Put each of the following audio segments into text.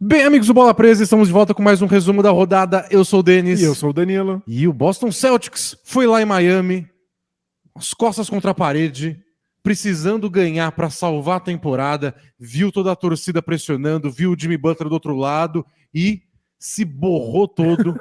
Bem, amigos do Bola Presa, estamos de volta com mais um resumo da rodada. Eu sou o Denis. E eu sou o Danilo. E o Boston Celtics foi lá em Miami, as costas contra a parede, precisando ganhar para salvar a temporada, viu toda a torcida pressionando, viu o Jimmy Butler do outro lado e se borrou todo.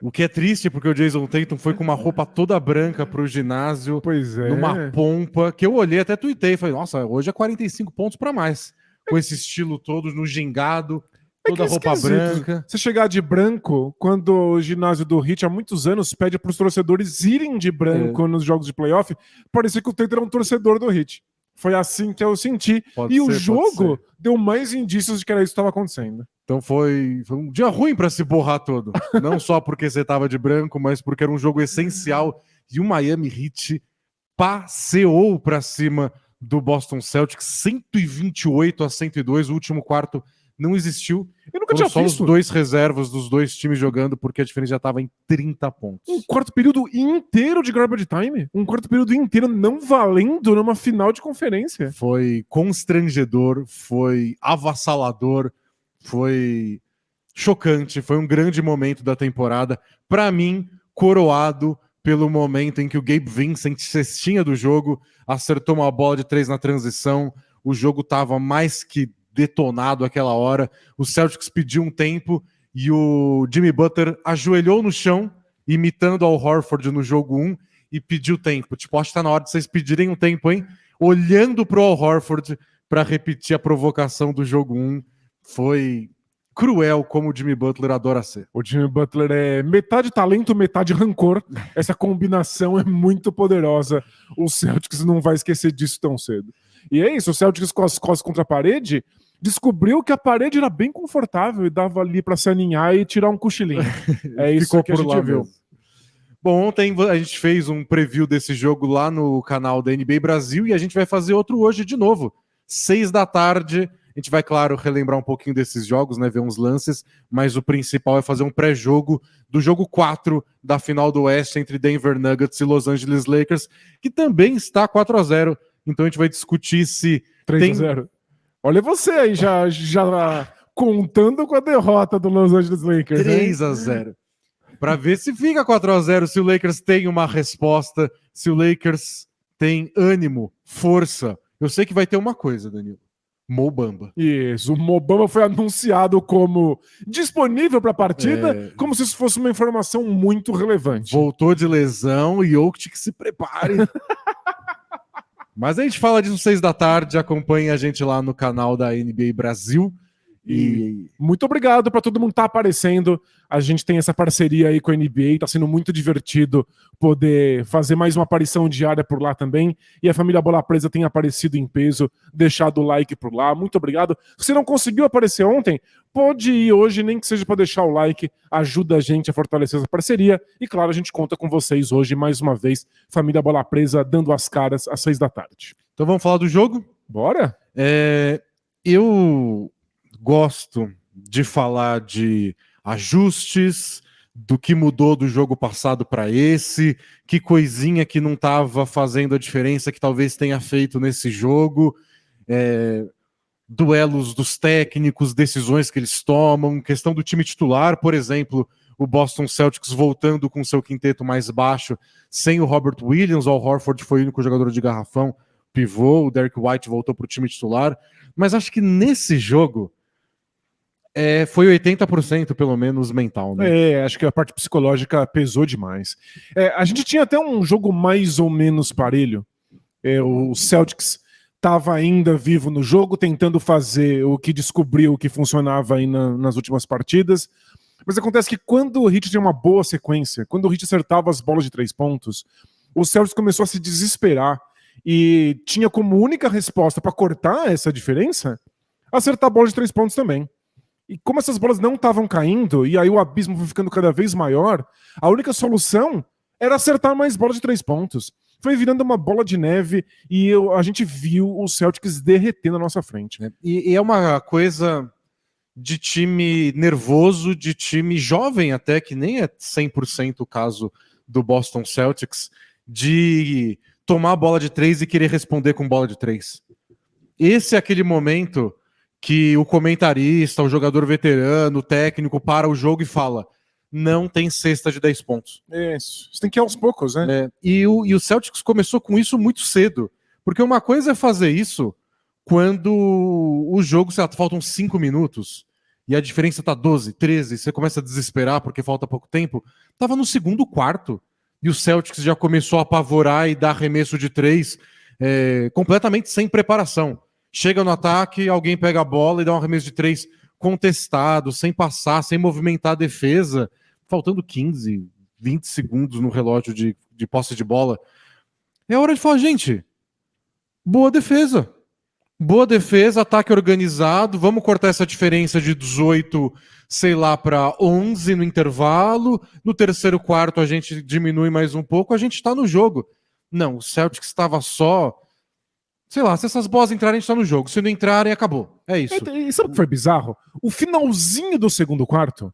O que é triste, porque o Jason Tatum foi com uma roupa toda branca para o ginásio, Pois é. numa pompa, que eu olhei, até tuitei, falei, nossa, hoje é 45 pontos para mais, com esse estilo todo, no gingado, toda a roupa branca. Você chegar de branco, quando o ginásio do Heat há muitos anos pede para os torcedores irem de branco nos jogos de playoff, parecia que o Tatum era um torcedor do Heat. Foi assim que eu senti. O jogo deu mais indícios de que era isso que estava acontecendo. Então foi um dia ruim para se borrar todo. Não só porque você estava de branco, mas porque era um jogo essencial. E o Miami Heat passeou para cima do Boston Celtics, 128-102. O último quarto não existiu. Eu nunca tinha só visto. Os dois reservas dos dois times jogando, porque a diferença já estava em 30 pontos. Um quarto período inteiro de garbage time. Um quarto período inteiro não valendo numa final de conferência. Foi constrangedor, foi avassalador, foi chocante, foi um grande momento da temporada. Para mim, coroado pelo momento em que o Gabe Vincent, cestinha do jogo, acertou uma bola de 3 na transição. O jogo estava mais que detonado aquela hora. O Celtics pediu um tempo e o Jimmy Butler ajoelhou no chão, imitando ao Horford no jogo 1, e pediu tempo. Tipo, acho que tá na hora de vocês pedirem um tempo, hein? Olhando pro Al Horford para repetir a provocação do jogo 1. Foi cruel, como o Jimmy Butler adora ser. O Jimmy Butler é metade talento, metade rancor. Essa combinação é muito poderosa. O Celtics não vai esquecer disso tão cedo. E é isso, o Celtics com as costas contra a parede descobriu que a parede era bem confortável e dava ali para se aninhar e tirar um cochilinho. É isso que a gente viu. Mesmo. Bom, ontem a gente fez um preview desse jogo lá no canal da NBA Brasil e a gente vai fazer outro hoje de novo, 6 da tarde. A gente vai, claro, relembrar um pouquinho desses jogos, né, ver uns lances, mas o principal é fazer um pré-jogo do jogo 4 da final do Oeste entre Denver Nuggets e Los Angeles Lakers, que também está 4-0. Então a gente vai discutir se 3-0. Olha você aí já contando com a derrota do Los Angeles Lakers. 3-0. Para ver se fica 4-0, se o Lakers tem uma resposta, se o Lakers tem ânimo, força. Eu sei que vai ter uma coisa, Danilo. Mo Bamba. Isso, o Mo Bamba foi anunciado como disponível para a partida, como se isso fosse uma informação muito relevante. Voltou de lesão e Jokic que se prepare. Mas a gente fala disso 6 da tarde, acompanhe a gente lá no canal da NBA Brasil. E muito obrigado para todo mundo estar aparecendo. A gente tem essa parceria aí com a NBA, está sendo muito divertido poder fazer mais uma aparição diária por lá também. E a família Bola Presa tem aparecido em peso, deixado o like por lá. Muito obrigado. Se não conseguiu aparecer ontem, pode ir hoje, nem que seja para deixar o like. Ajuda a gente a fortalecer essa parceria. E claro, a gente conta com vocês hoje mais uma vez. Família Bola Presa dando as caras às 6 da tarde. Então vamos falar do jogo? Bora? Eu gosto de falar de ajustes, do que mudou do jogo passado para esse, que coisinha que não estava fazendo a diferença que talvez tenha feito nesse jogo, duelos dos técnicos, decisões que eles tomam, questão do time titular, por exemplo, o Boston Celtics voltando com seu quinteto mais baixo, sem o Robert Williams. O Al Horford foi o único jogador de garrafão, pivô, o Derrick White voltou para o time titular, mas acho que nesse jogo foi 80% pelo menos mental, né? Acho que a parte psicológica pesou demais. A gente tinha até um jogo mais ou menos parelho. O Celtics estava ainda vivo no jogo, tentando fazer o que descobriu o que funcionava aí nas últimas partidas. Mas acontece que quando o Heat tinha uma boa sequência, quando o Heat acertava as bolas de 3 pontos, o Celtics começou a se desesperar e tinha como única resposta para cortar essa diferença acertar a bola de 3 pontos também. E como essas bolas não estavam caindo, e aí o abismo foi ficando cada vez maior, a única solução era acertar mais bolas de 3 pontos. Foi virando uma bola de neve e a gente viu o Celtics derreter na nossa frente. E é uma coisa de time nervoso, de time jovem até, que nem é 100% o caso do Boston Celtics, de tomar a bola de 3 e querer responder com bola de 3. Esse é aquele momento que o comentarista, o jogador veterano, o técnico para o jogo e fala: não tem cesta de 10 pontos. Isso. Você tem que ir aos poucos, né? E o Celtics começou com isso muito cedo. Porque uma coisa é fazer isso quando o jogo, sei lá, faltam 5 minutos e a diferença tá 12, 13, você começa a desesperar porque falta pouco tempo. Tava no segundo quarto e o Celtics já começou a apavorar e dar arremesso de 3 completamente sem preparação. Chega no ataque, alguém pega a bola e dá um arremesso de 3 contestado, sem passar, sem movimentar a defesa, faltando 15, 20 segundos no relógio de posse de bola. É hora de falar, gente, boa defesa. Boa defesa, ataque organizado, vamos cortar essa diferença de 18, sei lá, para 11 no intervalo. No terceiro quarto a gente diminui mais um pouco, a gente está no jogo. Não, o Celtics estava só... Sei lá, se essas bolas entrarem, a gente tá no jogo. Se não entrarem, acabou. É isso. E sabe o que foi bizarro? O finalzinho do segundo quarto,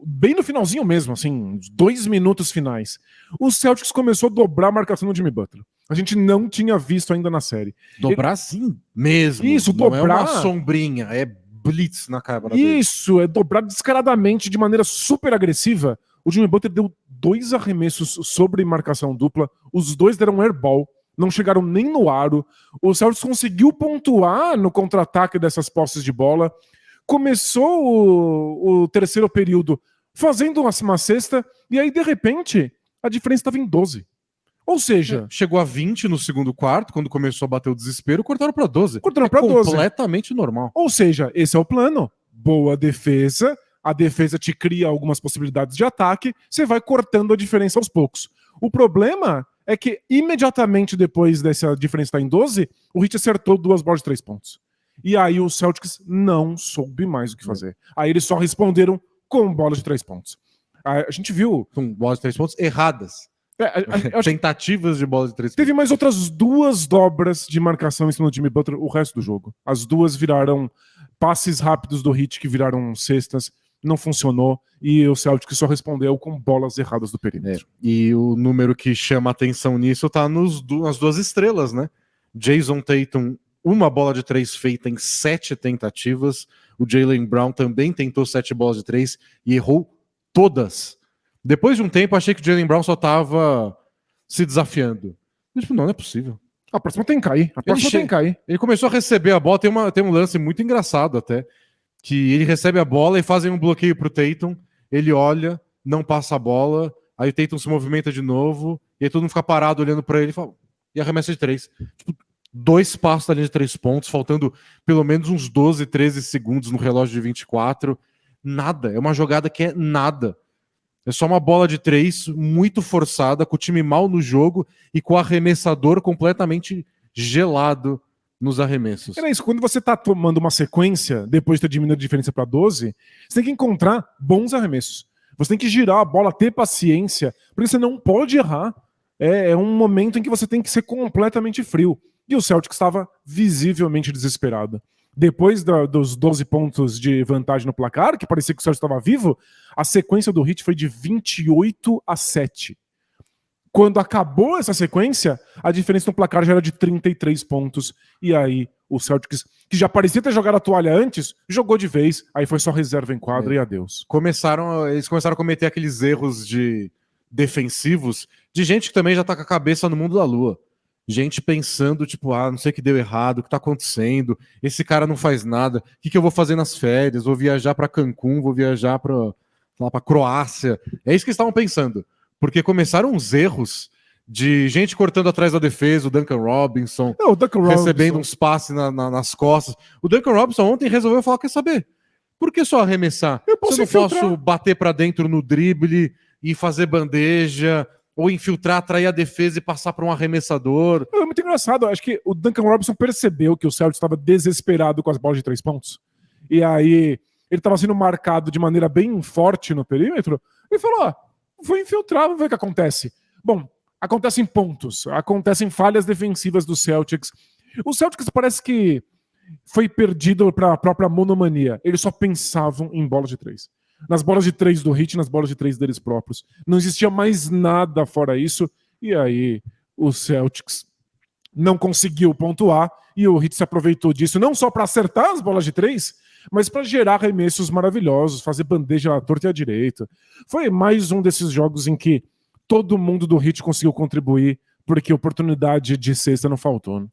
bem no finalzinho mesmo, assim, uns 2 minutos finais, o Celtics começou a dobrar a marcação do Jimmy Butler. A gente não tinha visto ainda na série. Dobrar sim, mesmo. Isso, não dobrar. É uma sombrinha, é blitz na cara dele. Isso, é dobrar descaradamente, de maneira super agressiva. O Jimmy Butler deu 2 arremessos sobre marcação dupla, os 2 deram airball, não chegaram nem no aro. O Celtics conseguiu pontuar no contra-ataque dessas posses de bola. Começou o terceiro período fazendo uma cesta, e aí, de repente, a diferença estava em 12. Ou seja... Chegou a 20 no segundo quarto, quando começou a bater o desespero, cortaram para 12. Cortaram para 12. Completamente normal. Ou seja, esse é o plano. Boa defesa, a defesa te cria algumas possibilidades de ataque, você vai cortando a diferença aos poucos. O problema é que imediatamente depois dessa diferença estar em 12, o Heat acertou 2 bolas de 3 pontos. E aí o Celtics não soube mais o que fazer. Aí eles só responderam com bolas de 3 pontos. A gente viu... Com bolas de 3 pontos erradas. Tentativas de bola de 3 pontos. Teve mais outras 2 dobras de marcação em cima do Jimmy Butler o resto do jogo. As 2 viraram passes rápidos do Heat que viraram cestas. Não funcionou e o Celtics só respondeu com bolas erradas do perímetro. E o número que chama atenção nisso tá nas 2 estrelas, né? Jason Tatum, 1 bola de 3 feita em 7 tentativas. O Jaylen Brown também tentou 7 bolas de 3 e errou todas. Depois de um tempo, achei que o Jaylen Brown só tava se desafiando. Mas, tipo, não é possível. A próxima tem que cair. Tem que cair. Ele começou a receber a bola, tem um lance muito engraçado até, que ele recebe a bola e fazem um bloqueio pro Tatum, ele olha, não passa a bola, aí o Tatum se movimenta de novo, e aí todo mundo fica parado olhando pra ele e arremessa de 3. Tipo, 2 passos da linha de 3 pontos, faltando pelo menos uns 12, 13 segundos no relógio de 24. Nada, é uma jogada que é nada. É só uma bola de 3 muito forçada, com o time mal no jogo e com o arremessador completamente gelado nos arremessos. Era isso, quando você tá tomando uma sequência, depois de ter diminuído a diferença para 12, você tem que encontrar bons arremessos. Você tem que girar a bola, ter paciência, porque você não pode errar. É um momento em que você tem que ser completamente frio. E o Celtics estava visivelmente desesperado. Depois dos 12 pontos de vantagem no placar, que parecia que o Celtics estava vivo, a sequência do Heat foi de 28-7. Quando acabou essa sequência, a diferença no placar já era de 33 pontos. E aí o Celtics, que já parecia ter jogado a toalha antes, jogou de vez. Aí foi só reserva em quadra e adeus. Eles começaram a cometer aqueles erros defensivos de gente que também já tá com a cabeça no mundo da lua. Gente pensando, tipo, não sei o que deu errado, o que tá acontecendo, esse cara não faz nada, o que eu vou fazer nas férias? Vou viajar para Cancún, vou viajar pra Croácia. É isso que eles estavam pensando. Porque começaram uns erros de gente cortando atrás da defesa, o Duncan Robinson, recebendo uns passes nas costas. O Duncan Robinson ontem resolveu falar, quer saber? Por que só arremessar? Eu posso bater para dentro no drible e fazer bandeja, ou infiltrar, atrair a defesa e passar para um arremessador. É muito engraçado. Acho que o Duncan Robinson percebeu que o Celtics estava desesperado com as bolas de 3 pontos. E aí ele estava sendo marcado de maneira bem forte no perímetro. E falou, vou infiltrar, vamos ver o que acontece. Bom, acontecem pontos, acontecem falhas defensivas do Celtics. O Celtics parece que foi perdido para a própria monomania. Eles só pensavam em bolas de 3. Nas bolas de 3 do Heat, nas bolas de 3 deles próprios. Não existia mais nada fora isso. E aí o Celtics não conseguiu pontuar e o Heat se aproveitou disso não só para acertar as bolas de 3, mas para gerar arremessos maravilhosos, fazer bandeja à torta e à direita. Foi mais um desses jogos em que todo mundo do Heat conseguiu contribuir, porque oportunidade de cesta não faltou. Né?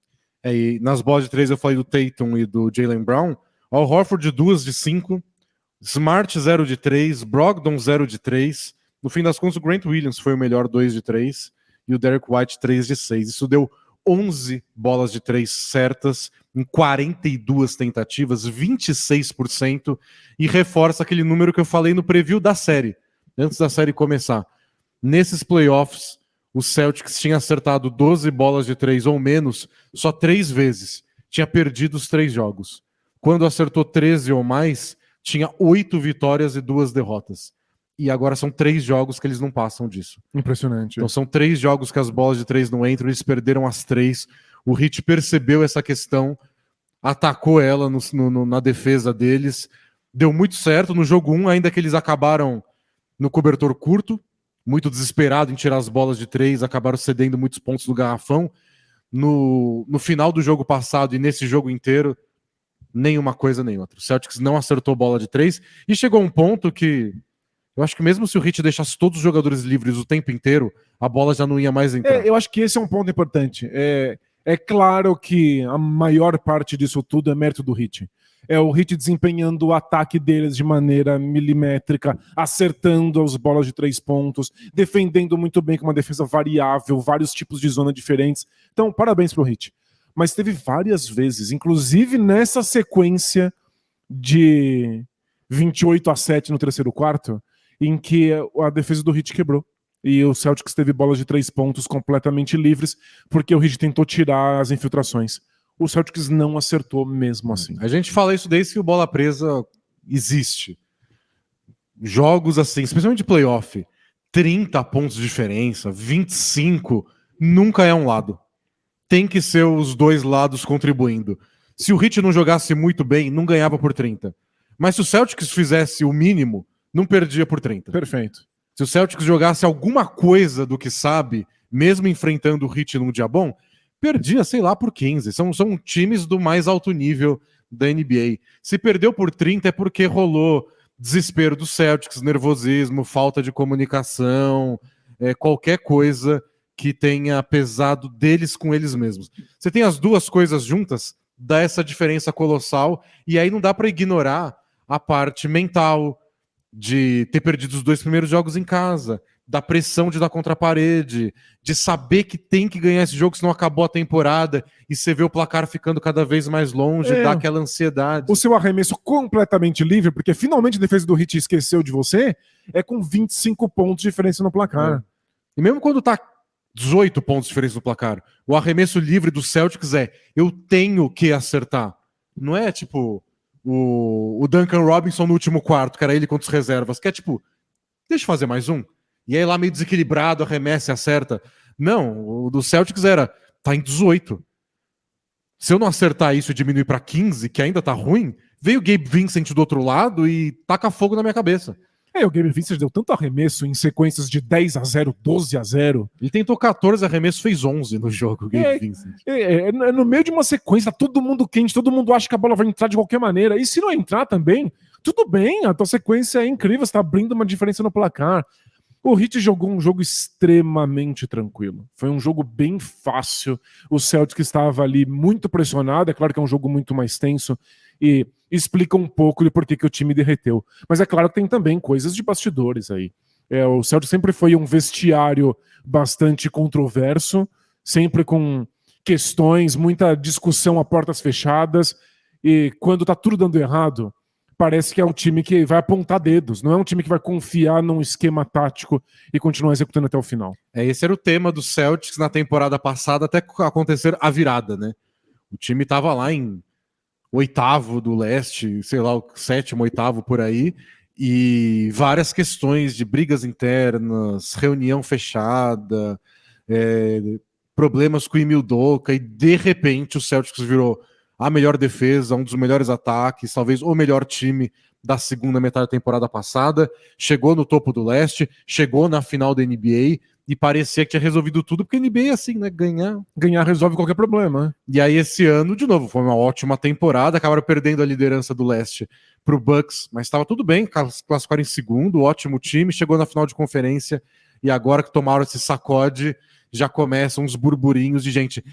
E nas bolas de 3 eu falei do Tatum e do Jaylen Brown. Al Horford 2 de 5, Smart 0 de 3, Brogdon 0 de 3. No fim das contas, o Grant Williams foi o melhor 2 de 3 e o Derek White 3 de 6. Isso deu 11 bolas de 3 certas em 42 tentativas, 26%, e reforça aquele número que eu falei no preview da série, antes da série começar. Nesses playoffs, o Celtics tinha acertado 12 bolas de 3 ou menos só 3 vezes. Tinha perdido os 3 jogos. Quando acertou 13 ou mais, tinha 8 vitórias e 2 derrotas. E agora são 3 jogos que eles não passam disso. Impressionante. Então são 3 jogos que as bolas de 3 não entram, eles perderam as 3. O Heat percebeu essa questão, atacou ela na defesa deles. Deu muito certo no jogo 1, ainda que eles acabaram no cobertor curto, muito desesperado em tirar as bolas de 3, acabaram cedendo muitos pontos do garrafão. No final do jogo passado e nesse jogo inteiro, nenhuma coisa nem outra. O Celtics não acertou bola de 3 e chegou a um ponto que eu acho que mesmo se o Heat deixasse todos os jogadores livres o tempo inteiro, a bola já não ia mais entrar. Eu acho que esse é um ponto importante. É claro que a maior parte disso tudo é mérito do Heat. É o Heat desempenhando o ataque deles de maneira milimétrica, acertando as bolas de 3 pontos, defendendo muito bem com uma defesa variável, vários tipos de zona diferentes. Então, parabéns pro Heat. Mas teve várias vezes, inclusive nessa sequência de 28-7 no terceiro quarto, em que a defesa do Heat quebrou. E o Celtics teve bolas de 3 pontos completamente livres, porque o Heat tentou tirar as infiltrações. O Celtics não acertou mesmo assim. A gente fala isso desde que o bola presa existe. Jogos assim, especialmente de playoff, 30 pontos de diferença, 25, nunca é um lado. Tem que ser os dois lados contribuindo. Se o Heat não jogasse muito bem, não ganhava por 30. Mas se o Celtics fizesse o mínimo, não perdia por 30. Perfeito. Se o Celtics jogasse alguma coisa do que sabe, mesmo enfrentando o Heat num dia bom, perdia, sei lá, por 15. São times do mais alto nível da NBA. Se perdeu por 30 é porque rolou desespero do Celtics, nervosismo, falta de comunicação, qualquer coisa que tenha pesado deles com eles mesmos. Você tem as duas coisas juntas, dá essa diferença colossal, e aí não dá para ignorar a parte mental de ter perdido os 2 primeiros jogos em casa, da pressão de dar contra a parede, de saber que tem que ganhar esse jogo, senão acabou a temporada, e você vê o placar ficando cada vez mais longe, dá aquela ansiedade. O seu arremesso completamente livre, porque finalmente a defesa do Heat esqueceu de você, é com 25 pontos de diferença no placar. E mesmo quando tá 18 pontos de diferença no placar, o arremesso livre do Celtics eu tenho que acertar. Não é tipo o Duncan Robinson no último quarto, que era ele contra os reservas, que é tipo, deixa eu fazer mais um. E aí lá meio desequilibrado, arremessa e acerta. Não, o do Celtics tá em 18. Se eu não acertar isso e diminuir para 15, que ainda tá ruim, veio o Gabe Vincent do outro lado e taca fogo na minha cabeça. O Gabe Vincent deu tanto arremesso em sequências de 10-0, 12-0. Ele tentou 14 arremessos, fez 11 no jogo, o Gabe Vincent. No meio de uma sequência, tá todo mundo quente, todo mundo acha que a bola vai entrar de qualquer maneira. E se não entrar também, tudo bem, a tua sequência é incrível, você tá abrindo uma diferença no placar. O Heat jogou um jogo extremamente tranquilo. Foi um jogo bem fácil. O Celtics estava ali muito pressionado. É claro que é um jogo muito mais tenso e explica um pouco de por que o time derreteu. Mas é claro que tem também coisas de bastidores aí. O Celtics sempre foi um vestiário bastante controverso, sempre com questões, muita discussão a portas fechadas. E quando tá tudo dando errado, parece que é um time que vai apontar dedos, não é um time que vai confiar num esquema tático e continuar executando até o final. Esse era o tema do Celtics na temporada passada, até acontecer a virada, né? O time estava lá em 8º do leste, sei lá, o 7º, 8º por aí, e várias questões de brigas internas, reunião fechada, problemas com o Ime Udoka, e de repente o Celtics virou a melhor defesa, um dos melhores ataques, talvez o melhor time da segunda metade da temporada passada, chegou no topo do leste, chegou na final da NBA, e parecia que tinha resolvido tudo, porque a NBA é assim, né? Ganhar resolve qualquer problema. E aí esse ano, de novo, foi uma ótima temporada, acabaram perdendo a liderança do leste pro Bucks, mas estava tudo bem, classificaram em segundo, ótimo time, chegou na final de conferência, e agora que tomaram esse sacode, já começam uns burburinhos de gente,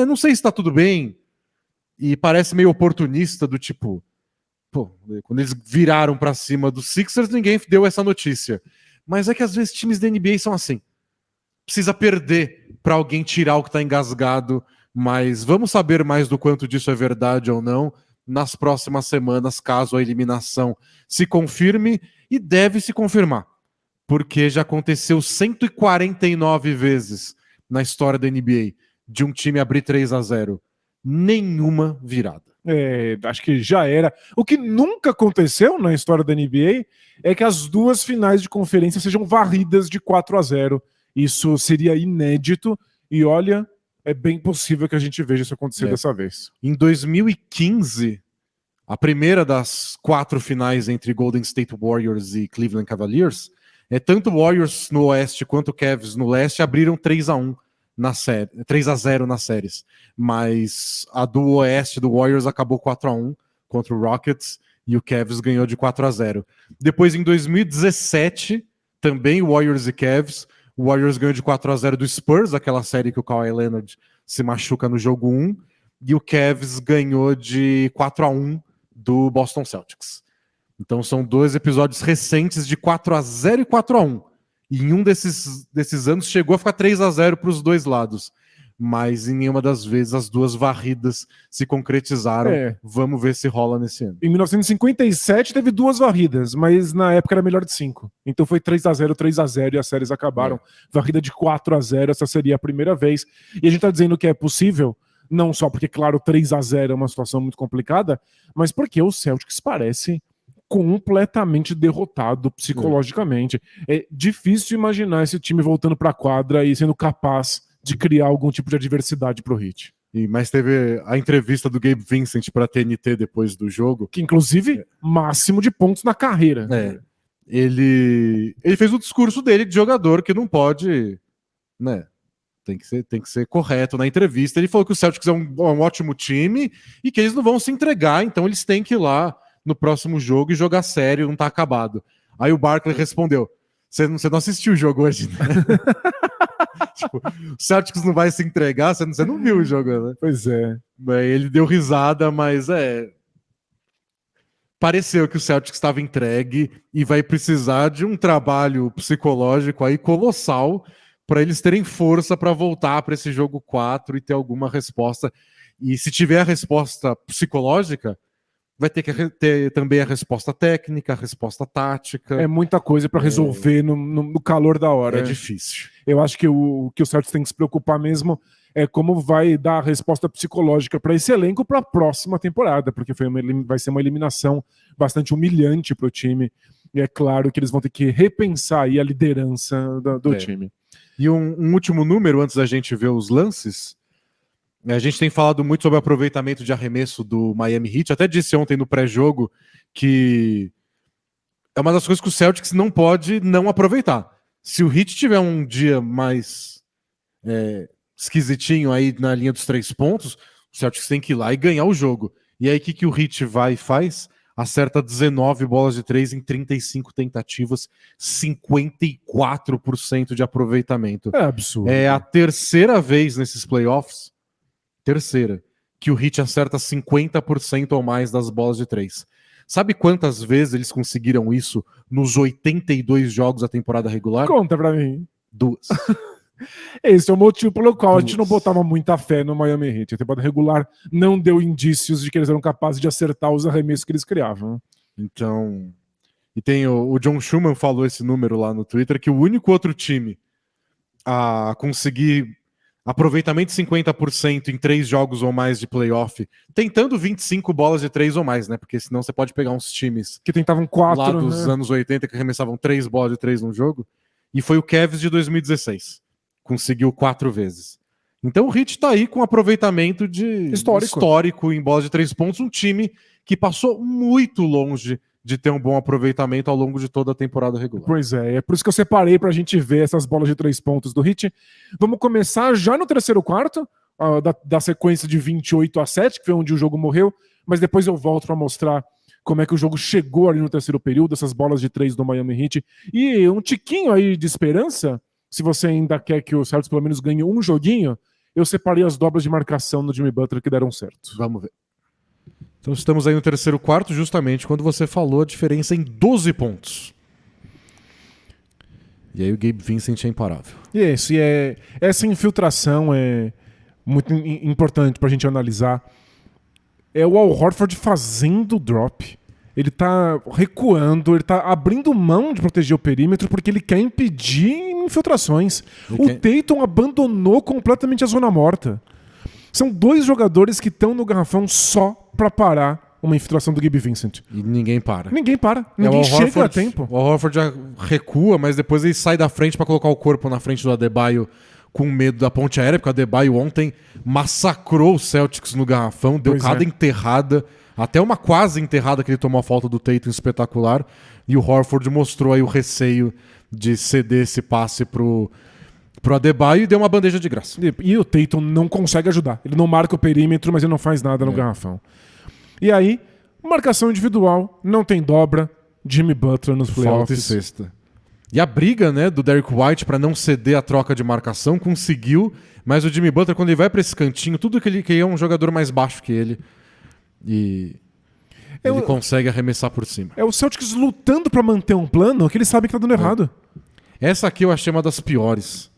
não sei se tá tudo bem, e parece meio oportunista, do tipo, pô, quando eles viraram pra cima dos Sixers, ninguém deu essa notícia. Mas é que às vezes times da NBA são assim, precisa perder pra alguém tirar o que tá engasgado, mas vamos saber mais do quanto disso é verdade ou não nas próximas semanas, caso a eliminação se confirme, e deve se confirmar, porque já aconteceu 149 vezes na história da NBA de um time abrir 3-0. Nenhuma virada. Acho que já era. O que nunca aconteceu na história da NBA é que as duas finais de conferência sejam varridas de 4-0. Isso seria inédito e olha, é bem possível que a gente veja isso acontecer dessa vez. Em 2015, a primeira das 4 finais entre Golden State Warriors e Cleveland Cavaliers, tanto Warriors no oeste quanto Cavs no leste abriram 3-1 na série, 3-0 nas séries, mas a do oeste do Warriors acabou 4-1 contra o Rockets e o Cavs ganhou de 4-0. Depois, em 2017, também Warriors e Cavs, o Warriors ganhou de 4-0 do Spurs, aquela série que o Kawhi Leonard se machuca no jogo 1, e o Cavs ganhou de 4-1 do Boston Celtics. Então são 2 episódios recentes de 4-0 e 4-1. E em um desses anos chegou a ficar 3-0 para os dois lados. Mas em nenhuma das vezes as 2 varridas se concretizaram. Vamos ver se rola nesse ano. Em 1957 teve 2 varridas, mas na época era melhor de 5. Então foi 3-0, 3-0 e as séries acabaram. Varrida de 4-0, essa seria a primeira vez. E a gente está dizendo que é possível, não só porque, claro, 3-0 é uma situação muito complicada, mas porque o Celtics parece completamente derrotado psicologicamente. É difícil imaginar esse time voltando para a quadra e sendo capaz de criar algum tipo de adversidade pro Heat. Mas teve a entrevista do Gabe Vincent para a TNT depois do jogo. Que, inclusive, máximo de pontos na carreira. Ele fez o discurso dele de jogador que não pode, né? Tem que ser correto na entrevista. Ele falou que o Celtics é um ótimo time e que eles não vão se entregar, então eles têm que ir lá no próximo jogo e jogar sério, não tá acabado. Aí o Barkley respondeu: você não assistiu o jogo hoje, né? Tipo, o Celtics não vai se entregar, você não viu o jogo, né? Pois é. Ele deu risada, mas pareceu que o Celtics estava entregue e vai precisar de um trabalho psicológico aí colossal para eles terem força para voltar para esse jogo 4 e ter alguma resposta. E se tiver a resposta psicológica, vai ter que ter também a resposta técnica, a resposta tática. É muita coisa para resolver no calor da hora. É difícil. Eu acho que o que o Celtics tem que se preocupar mesmo é como vai dar a resposta psicológica para esse elenco para a próxima temporada, porque vai ser uma eliminação bastante humilhante para o time. E é claro que eles vão ter que repensar aí a liderança do time. E um último número antes da gente ver os lances. A gente tem falado muito sobre o aproveitamento de arremesso do Miami Heat. Até disse ontem no pré-jogo que é uma das coisas que o Celtics não pode não aproveitar. Se o Heat tiver um dia mais esquisitinho aí na linha dos 3 pontos, o Celtics tem que ir lá e ganhar o jogo. E aí o que o Heat vai e faz? Acerta 19 bolas de 3 em 35 tentativas, 54% de aproveitamento. É absurdo. É a terceira vez nesses playoffs, que o Heat acerta 50% ou mais das bolas de 3. Sabe quantas vezes eles conseguiram isso nos 82 jogos da temporada regular? Conta pra mim. 2. Esse é o motivo pelo qual a gente não botava muita fé no Miami Heat. A temporada regular não deu indícios de que eles eram capazes de acertar os arremessos que eles criavam. Então, e tem o John Schumann falou esse número lá no Twitter, que o único outro time a conseguir aproveitamento de 50% em 3 jogos ou mais de playoff, tentando 25 bolas de 3 ou mais, né? Porque senão você pode pegar uns times que tentavam 4 lá dos anos 80 que arremessavam 3 bolas de 3 no jogo. E foi o Cavs de 2016. Conseguiu 4 vezes. Então o Heat tá aí com aproveitamento histórico em bolas de 3 pontos, um time que passou muito longe de ter um bom aproveitamento ao longo de toda a temporada regular. Pois é por isso que eu separei pra gente ver essas bolas de 3 pontos do Heat. Vamos começar já no terceiro quarto, da sequência de 28-7, que foi onde o jogo morreu, mas depois eu volto pra mostrar como é que o jogo chegou ali no terceiro período, essas bolas de 3 do Miami Heat. E um tiquinho aí de esperança, se você ainda quer que o Celtics pelo menos ganhe um joguinho, eu separei as dobras de marcação no Jimmy Butler que deram certo. Vamos ver. Então estamos aí no terceiro quarto, justamente quando você falou a diferença em 12 pontos. E aí o Gabe Vincent é imparável. Isso, e essa infiltração é muito importante pra gente analisar. É o Al Horford fazendo o drop. Ele tá recuando, ele tá abrindo mão de proteger o perímetro porque ele quer impedir infiltrações. Tatum abandonou completamente a zona morta. São 2 jogadores que estão no garrafão só pra parar uma infiltração do Gabe Vincent. E ninguém para. Ninguém para. Ninguém chega a tempo. O Al Horford já recua, mas depois ele sai da frente pra colocar o corpo na frente do Adebayo com medo da ponte aérea, porque o Adebayo ontem massacrou o Celtics no garrafão, deu cada enterrada, até uma quase enterrada que ele tomou a falta do Tatum espetacular, e o Horford mostrou aí o receio de ceder esse passe pro Adebayo e deu uma bandeja de graça. E o Tatum não consegue ajudar. Ele não marca o perímetro, mas ele não faz nada no garrafão. E aí, marcação individual, não tem dobra, Jimmy Butler nos playoffs. Falta e cesta. E a briga, né, do Derrick White pra não ceder a troca de marcação conseguiu, mas o Jimmy Butler, quando ele vai pra esse cantinho, tudo que ele é um jogador mais baixo que ele. E ele consegue arremessar por cima. É o Celtics lutando pra manter um plano que ele sabe que tá dando errado. Essa aqui eu achei uma das piores.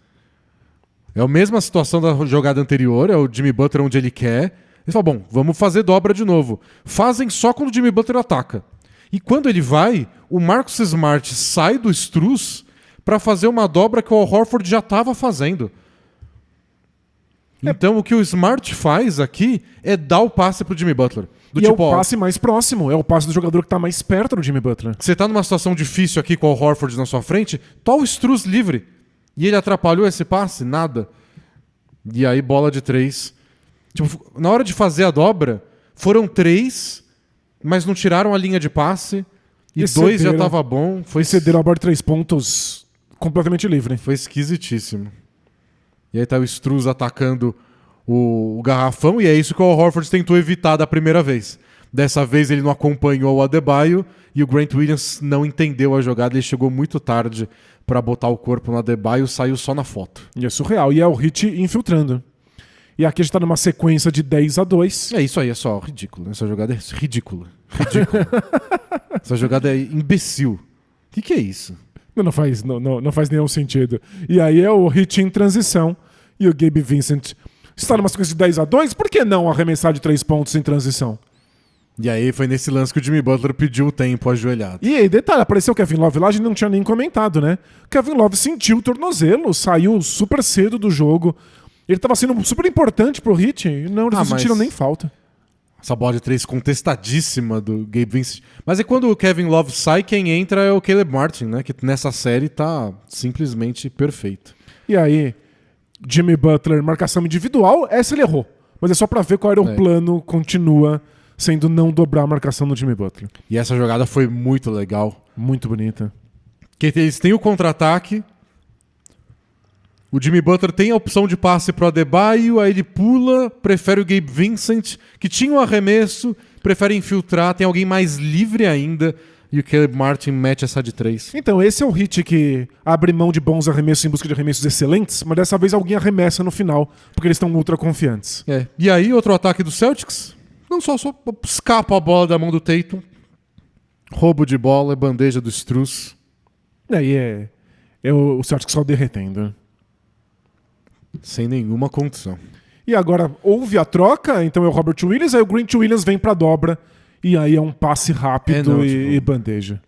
É a mesma situação da jogada anterior, é o Jimmy Butler onde ele quer. Ele fala, bom, vamos fazer dobra de novo. Fazem só quando o Jimmy Butler ataca. E quando ele vai, o Marcus Smart sai do Strus para fazer uma dobra que o Al Horford já estava fazendo. Então o que o Smart faz aqui é dar o passe pro Jimmy Butler. É o passe mais próximo, é o passe do jogador que tá mais perto do Jimmy Butler. Você tá numa situação difícil aqui com o Al Horford na sua frente, tá o Strus livre. E ele atrapalhou esse passe? Nada. E aí bola de 3. Tipo, na hora de fazer a dobra, foram 3... mas não tiraram a linha de passe. E 2 já tava bom. Cederam a bola de 3 pontos completamente livre. Foi esquisitíssimo. E aí tá o Strus atacando o garrafão. E é isso que o Al Horford tentou evitar da primeira vez. Dessa vez ele não acompanhou o Adebayo. E o Grant Williams não entendeu a jogada. Ele chegou muito tarde para botar o corpo no Adebayo. Saiu só na foto. E é surreal. E é o Heat infiltrando. E aqui a gente tá numa sequência de 10-2. É isso aí, é só ridículo. Essa jogada é ridícula. Essa jogada é imbecil. O que é isso? Não faz nenhum sentido. E aí é o Heat em transição. E o Gabe Vincent está numa sequência de 10-2. Por que não arremessar de 3 pontos em transição? E aí foi nesse lance que o Jimmy Butler pediu o tempo ajoelhado. E aí, detalhe, apareceu o Kevin Love lá, a gente não tinha nem comentado, né? O Kevin Love sentiu o tornozelo, saiu super cedo do jogo. Ele estava sendo super importante pro Heat e não sentiram nem falta. Essa bola de 3 contestadíssima do Gabe Vincent. Mas é quando o Kevin Love sai, quem entra é o Caleb Martin, né? Que nessa série tá simplesmente perfeito. E aí, Jimmy Butler, marcação individual, essa ele errou. Mas é só pra ver qual era o plano, continua sendo não dobrar a marcação do Jimmy Butler. E essa jogada foi muito legal. Muito bonita. Que eles têm o contra-ataque. O Jimmy Butler tem a opção de passe pro Adebayo, aí ele pula, prefere o Gabe Vincent, que tinha um arremesso, prefere infiltrar, tem alguém mais livre ainda, e o Caleb Martin mete essa de 3. Então, esse é o Heat que abre mão de bons arremessos em busca de arremessos excelentes, mas dessa vez alguém arremessa no final, porque eles estão ultra confiantes. E aí, outro ataque do Celtics, não só escapa a bola da mão do Tatum, roubo de bola, bandeja do Strus. Aí é o Celtics só derretendo. Sem nenhuma condição. E agora houve a troca, então é o Robert Williams, aí o Grant Williams vem pra dobra, e aí é um passe rápido e bandeja.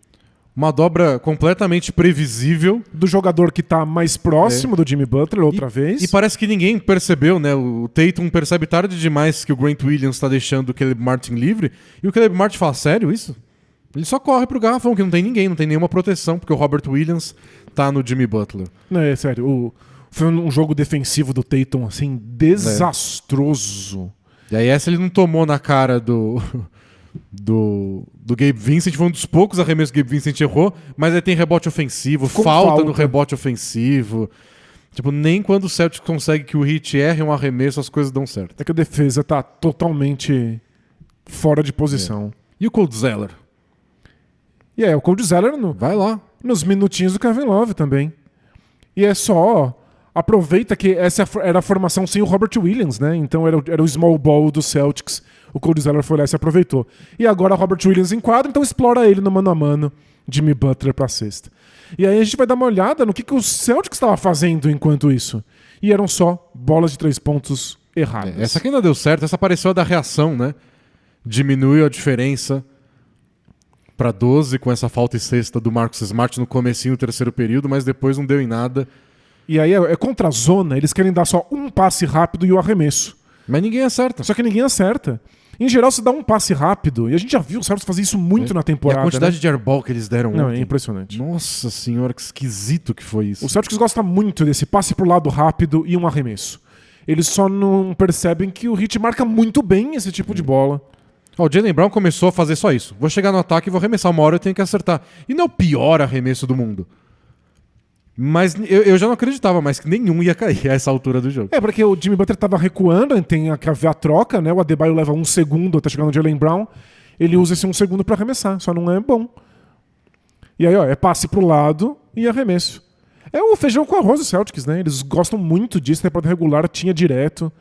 Uma dobra completamente previsível. Do jogador que tá mais próximo do Jimmy Butler outra vez. E parece que ninguém percebeu, né? O Tatum percebe tarde demais que o Grant Williams tá deixando o Caleb Martin livre, e o Caleb Martin fala, sério isso? Ele só corre pro garrafão, que não tem ninguém, não tem nenhuma proteção, porque o Robert Williams tá no Jimmy Butler. Não, é sério, foi um jogo defensivo do Tatum, assim, desastroso. E aí essa ele não tomou na cara do Gabe Vincent. Foi um dos poucos arremessos que o Gabe Vincent errou, mas aí tem rebote ofensivo, falta no rebote ofensivo. Tipo, nem quando o Celtics consegue que o Heat erre um arremesso, as coisas dão certo. É que a defesa tá totalmente fora de posição. E o Cold Zeller? E o Cold Zeller Vai lá. nos minutinhos do Kevin Love também. E é só... Aproveita que essa era a formação sem o Robert Williams, né? Então era o small ball do Celtics. O Cold Zeller foi lá e se aproveitou. E agora Robert Williams em quadra, então explora ele no mano a mano. Jimmy Butler pra cesta. E aí a gente vai dar uma olhada no que o Celtics estava fazendo enquanto isso. E eram só bolas de 3 pontos erradas. Essa aqui ainda deu certo. Essa pareceu a da reação, né? Diminuiu a diferença para 12 com essa falta e cesta do Marcus Smart no comecinho do terceiro período, mas depois não deu em nada. E aí é contra a zona, eles querem dar só um passe rápido e o arremesso. Mas ninguém acerta. Só que ninguém acerta. Em geral, se dá um passe rápido, e a gente já viu os Celtics fazer isso muito na temporada. E a quantidade de airball que eles deram Não, ontem. é impressionante. Nossa senhora, que esquisito que foi isso. O Celtics gosta muito desse passe pro lado rápido e um arremesso. Eles só não percebem que o Heat marca muito bem esse tipo de bola. O Jaylen Brown começou a fazer só isso. Vou chegar no ataque e vou arremessar. Uma hora eu tenho que acertar. E não é o pior arremesso do mundo. Mas eu já não acreditava mais que nenhum ia cair a essa altura do jogo. Porque o Jimmy Butler tava recuando, tem que haver a troca, né? O Adebayo leva 1 segundo até chegar no Jaylen Brown. Ele usa esse 1 segundo pra arremessar, só não é bom. E aí, é passe pro lado e arremesso. É o feijão com arroz do Celtics, né? Eles gostam muito disso, na temporada regular tinha direto.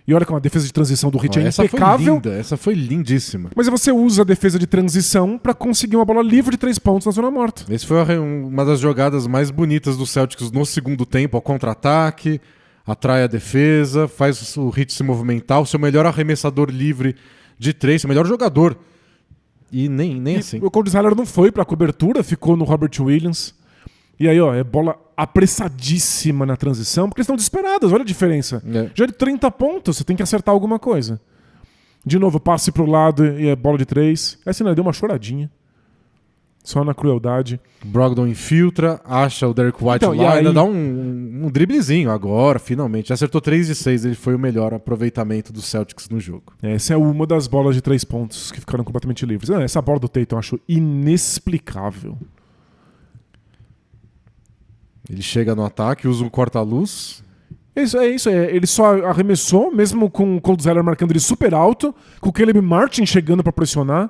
E olha como a defesa de transição do Heat é impecável. Foi linda, essa foi lindíssima. Mas você usa a defesa de transição pra conseguir uma bola livre de 3 pontos na zona morta. Esse foi uma das jogadas mais bonitas do Celtics no segundo tempo, ao contra-ataque, atrai a defesa, faz o Heat se movimentar, o seu melhor arremessador livre de 3, seu melhor jogador. E nem assim. O Cold Zeller não foi pra cobertura, ficou no Robert Williams. E aí, é bola apressadíssima na transição, porque eles estão desesperados, olha a diferença. Já de 30 pontos, você tem que acertar alguma coisa. De novo, passe pro lado e é bola de 3. Essa ainda deu uma choradinha. Só na crueldade. Brogdon infiltra, acha o Derek White então, lá, aí... ainda dá um driblezinho agora, finalmente. Já acertou 3 de 6, ele foi o melhor aproveitamento do Celtics no jogo. Essa é uma das bolas de 3 pontos que ficaram completamente livres. Essa bola do Tatum eu acho inexplicável. Ele chega no ataque, usa um corta-luz. Isso. Ele só arremessou, mesmo com o Cold Zeller marcando ele super alto, com o Caleb Martin chegando pra pressionar.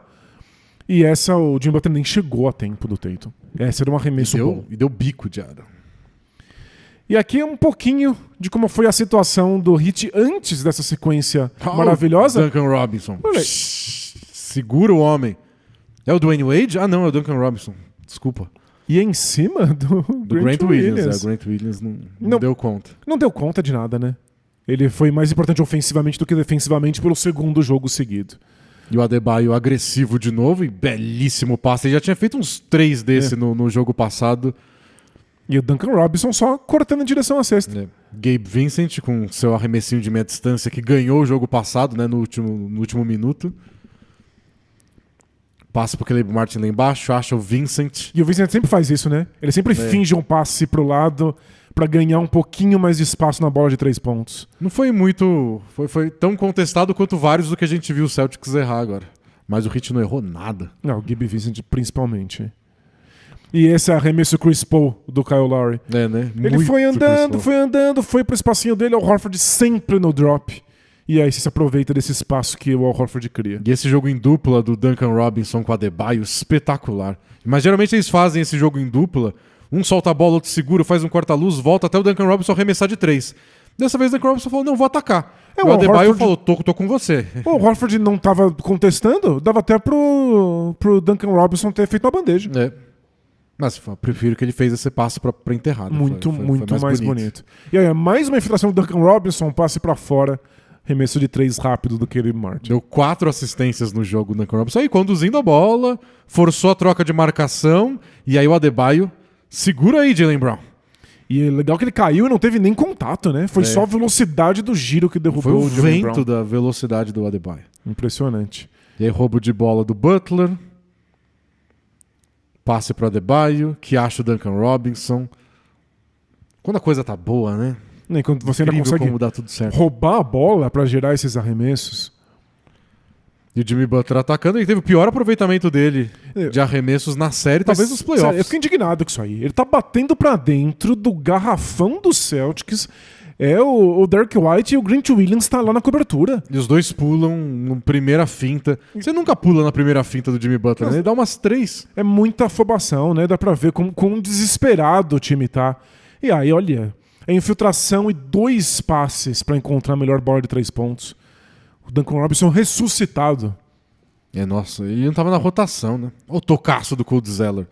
E essa, o Jimmy Butler nem chegou a tempo do Tatum. Essa era um arremesso bom. E deu bico de ara. E aqui é um pouquinho de como foi a situação do Heat antes dessa sequência maravilhosa. Duncan Robinson. Segura o homem. É o Dwayne Wade? Ah, não, é o Duncan Robinson. Desculpa. E é em cima do Grant Williams. O Grant Williams não deu conta. Não deu conta de nada, né? Ele foi mais importante ofensivamente do que defensivamente pelo segundo jogo seguido. E o Adebayo agressivo de novo e belíssimo passe. Ele já tinha feito uns 3 desse no jogo passado. E o Duncan Robinson só cortando em direção à cesta. Gabe Vincent com seu arremessinho de meia distância que ganhou o jogo passado, né, no último minuto. Passa pro Caleb Martin lá embaixo, acha o Vincent. E o Vincent sempre faz isso, né? Ele sempre finge um passe pro lado pra ganhar um pouquinho mais de espaço na bola de 3 pontos. Não foi muito... Foi tão contestado quanto vários do que a gente viu o Celtics errar agora. Mas o Heat não errou nada. Não, o Gabe Vincent principalmente. E esse arremesso Chris Paul do Kyle Lowry. Né? Ele foi andando, foi pro espacinho dele, o Horford sempre no drop. E aí você se aproveita desse espaço que o Al Horford cria. E esse jogo em dupla do Duncan Robinson com o Adebayo, espetacular. Mas geralmente eles fazem esse jogo em dupla, um solta a bola, outro segura, faz um corta-luz, volta até o Duncan Robinson arremessar de 3. Dessa vez o Duncan Robinson falou, não, vou atacar. O Adebayo falou, tô com você. O Horford não tava contestando, dava até pro Duncan Robinson ter feito uma bandeja. Mas eu prefiro que ele fez esse passe pra enterrada. Muito mais bonito. E aí, mais uma infiltração do Duncan Robinson, passe pra fora. Arremesso de 3 rápido do Caleb Martin. Deu 4 assistências no jogo do Duncan Robinson. Aí conduzindo a bola, forçou a troca de marcação. E aí o Adebayo segura aí, Jaylen Brown. E é legal que ele caiu e não teve nem contato, né? Foi só a velocidade do giro que derrubou o Jaylen Brown. Foi o vento da velocidade do Adebayo. Impressionante. E aí roubo de bola do Butler. Passe pro Adebayo, que acha o Duncan Robinson. Quando a coisa tá boa, né? E quando você ainda consegue como dá tudo certo. roubar a bola pra gerar esses arremessos. E o Jimmy Butler atacando, ele teve o pior aproveitamento dele de arremessos na série, talvez nos playoffs. Sério, eu fico indignado com isso aí. Ele tá batendo pra dentro do garrafão do Celtics. O Derek White e o Grant Williams tá lá na cobertura. E os dois pulam na primeira finta. Você nunca pula na primeira finta do Jimmy Butler, né? Ele dá umas 3. É muita afobação, né? Dá pra ver como desesperado o time tá. E aí, olha, é infiltração e 2 passes pra encontrar a melhor bola de 3 pontos. O Duncan Robinson ressuscitado. Nossa, ele não tava na rotação, né? Olha o tocaço do Cold Zeller.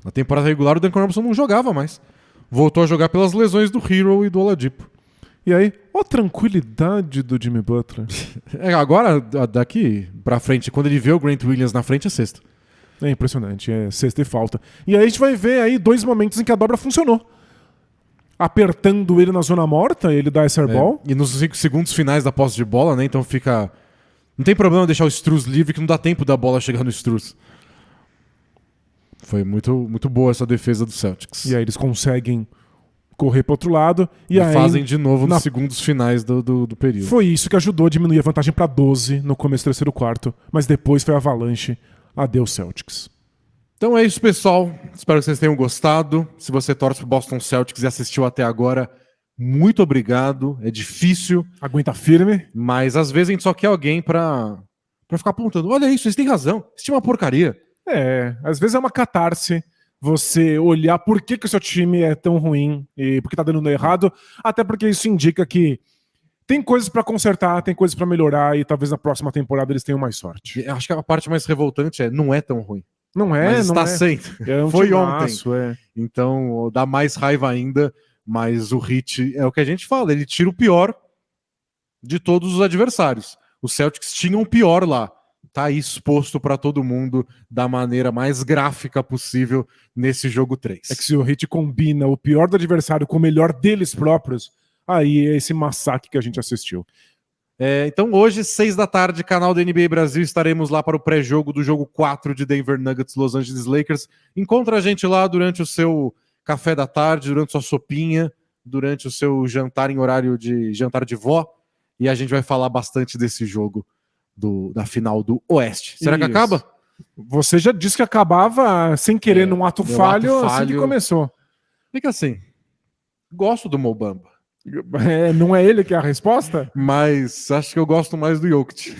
Na temporada regular, o Duncan Robinson não jogava mais. Voltou a jogar pelas lesões do Hero e do Oladipo. E aí, a tranquilidade do Jimmy Butler. Agora, daqui pra frente, quando ele vê o Grant Williams na frente, é sexta. É impressionante, é sexta e falta. E aí a gente vai ver aí 2 momentos em que a dobra funcionou. Apertando ele na zona morta, ele dá esse airball. E nos 5 segundos finais da posse de bola, né? Então fica... Não tem problema deixar o Struz livre, que não dá tempo da bola chegar no Struz. Foi muito, muito boa essa defesa do Celtics. E aí eles conseguem correr para outro lado. E aí fazem de novo nos segundos finais do período. Foi isso que ajudou a diminuir a vantagem para 12 no começo do terceiro quarto. Mas depois foi avalanche. Adeus, Celtics. Então é isso, pessoal. Espero que vocês tenham gostado. Se você torce pro Boston Celtics e assistiu até agora, muito obrigado. É difícil. Aguenta firme. Mas às vezes a gente só quer alguém pra ficar apontando. Olha isso, vocês têm razão. Esse time é uma porcaria. Às vezes é uma catarse você olhar por que o seu time é tão ruim e por que tá dando errado. Até porque isso indica que tem coisas pra consertar, tem coisas pra melhorar e talvez na próxima temporada eles tenham mais sorte. Eu acho que a parte mais revoltante não é tão ruim. Não é, mas não está é. sendo. Foi timaço, ontem. Então dá mais raiva ainda, mas o Heat é o que a gente fala, ele tira o pior de todos os adversários. Os Celtics tinham o pior lá. Tá aí exposto para todo mundo da maneira mais gráfica possível nesse jogo 3. É que se o Heat combina o pior do adversário com o melhor deles próprios, aí é esse massacre que a gente assistiu. Então hoje, 6 da tarde, canal da NBA Brasil, estaremos lá para o pré-jogo do jogo 4 de Denver Nuggets Los Angeles Lakers. Encontra a gente lá durante o seu café da tarde, durante sua sopinha, durante o seu jantar em horário de jantar de vó, e a gente vai falar bastante desse jogo da final do Oeste. Será que acaba? Você já disse que acabava sem querer num ato falho assim que começou. Fica assim, gosto do Mo Bamba. Não é ele que é a resposta? Mas acho que eu gosto mais do Jokic.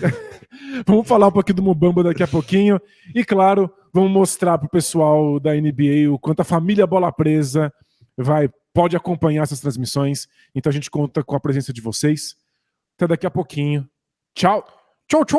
Vamos falar um pouquinho do Mo Bamba daqui a pouquinho. E claro, vamos mostrar pro pessoal da NBA o quanto a família Bola Presa pode acompanhar essas transmissões. Então a gente conta com a presença de vocês. Até daqui a pouquinho. Tchau! Tchau, tchau!